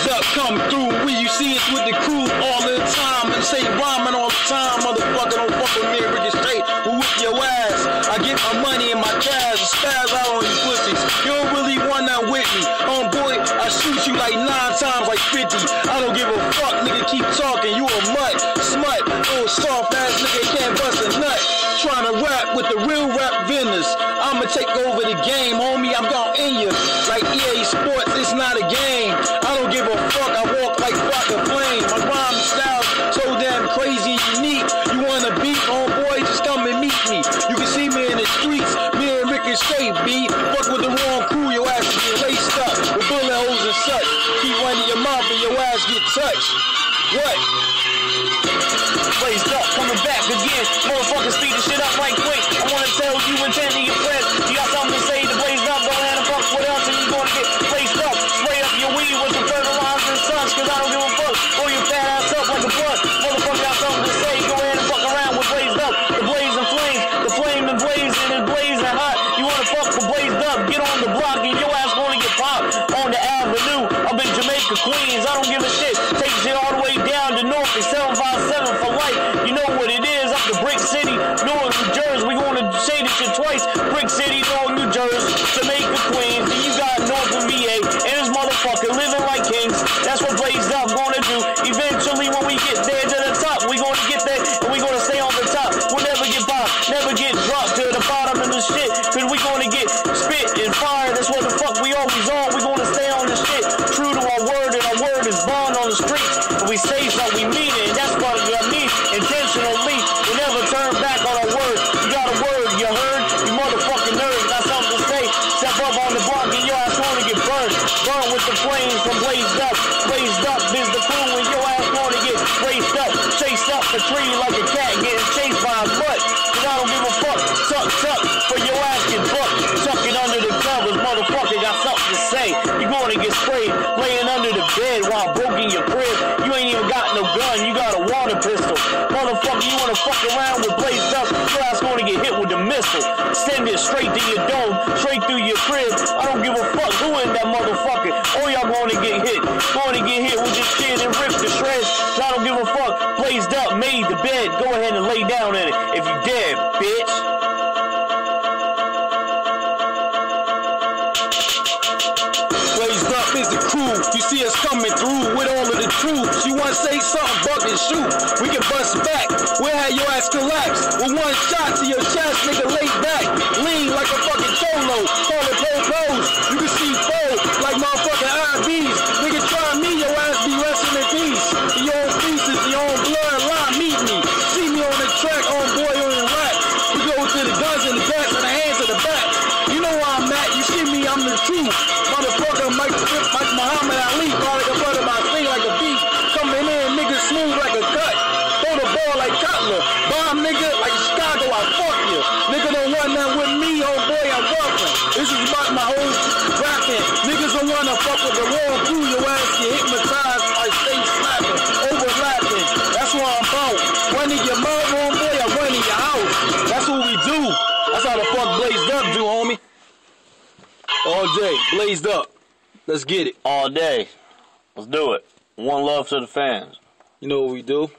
Blazed up, come through. We you see us with the crew all the time. And say rhyming all the time. Motherfucker, don't fuck with me, Ricky straight. We'll whip your ass. I get my money in my cash and spaz out on you pussies. You don't really want that with me. Boy, I shoot you like 9 times, like 50. I don't give a fuck, nigga, keep talking. You a mutt, smut, little soft ass nigga can't bust a nut. Trying to rap with the real rap vendors. I'ma take over the game, homie. I'm gonna in you like EA Sports. It's not a game. I don't give a fuck. I walk like fucking flame. My rhyme style so damn crazy and unique. You wanna beat, homeboy? Just come and meet me. You can see me in the streets. Me and Ricky straight beat. Fuck with the wrong crew, your ass will get laced up with bullet holes and such. Keep running your mouth and your ass get touched. What? Blazed up, coming back again. Motherfuckers speed the shit up right quick. I wanna tell you intent to your friends. You got something to say to blaze up. Go ahead and fuck what else and you gonna get blazed up. Spray up your weed with some fertilizer and such, cause I don't give a fuck. Blow your fat ass up like a blunt. Motherfucker got something to say. Go ahead and fuck around with blazed up. The blazing flames, the flame and blazing and blazing hot. You wanna fuck with blazed up? Get on the block and your ass gonna get popped on the avenue. I'm in Jamaica, Queens. I don't give a shit. Take shit all the way down to North and 757 for life. You know what it is, up to Brick City, North New Jersey. We gonna say this shit twice. Brick City, North New Jersey, Jamaica, Queens. Then you got North and VA, and this motherfucker living like kings. That's what Blazed Up gonna do. Eventually, when we get there to the top, we gonna get there and we gonna stay on the top. We'll never get popped, never get dropped to the bottom of the shit. Cause we gonna get spit and fire. That's what the fuck we always on. We gonna stay on the shit, true to our word, and our word is bond on the streets. If we say something, we mean it, and that's what I mean. Intentionally, we never turn back on our word. You got a word, you heard? You motherfucking nerds got something to say. Step up on the block and your ass wanna get burned. Burn with the flames from Blazed Up. Blazed Up is the crew and your ass wanna get raced up. Chased up the tree like a cat getting chased by a butt. Cause I don't give a fuck. Tuck, tuck, for your ass get bucked. Tuck it under the covers, motherfucker got something to say. You gonna get sprayed, laying under the bed while broke in your crib. You ain't even got no gun, you got a water pistol. Motherfucker, you wanna fuck around with Blazed Up, your ass gonna get hit with the missile. Send it straight to your dome, straight through your crib. I don't give a fuck who in that motherfucker. All y'all gonna get hit. Gonna get hit with this shit and rip the shreds. I don't give a fuck. Blazed Up made the bed. Go ahead and lay down in it if you dead, bitch. Blazed Up is the crew. You see us coming through with all of the troops. You wanna say something, buck and shoot. We can bust back. We'll have your ass collapse with one shot to your chest, nigga. Lay back, lean like a fucking cholo. Call it pose. You can see fold like motherfucking IVs. Nigga, try me, your ass be resting in peace. Your own pieces, your own blood line. Meet me. See me on the track, on boy on the rack. We go to the guns and the gas and the hands to the back. You know where I'm at. You see me, I'm the truth. Motherfucker, Mike Muhammad Ali, call it a butter my thing like a beat. Coming in, nigga, smooth like a cut. Throw the ball like Cutler. Bomb, nigga, like Chicago, I fuck you. Nigga don't want nothing with me, oh boy, I'm working. This is about my whole rapping. Niggas don't wanna fuck with the wrong crew. Your ass get hypnotized, I stay slapping, overlapping. That's what I'm about. Running your mouth, oh boy, I'm running your house. That's what we do. That's how the fuck Blazed Up do, homie. All day, Blazed Up. Let's get it. All day. Let's do it. One love to the fans. You know what we do?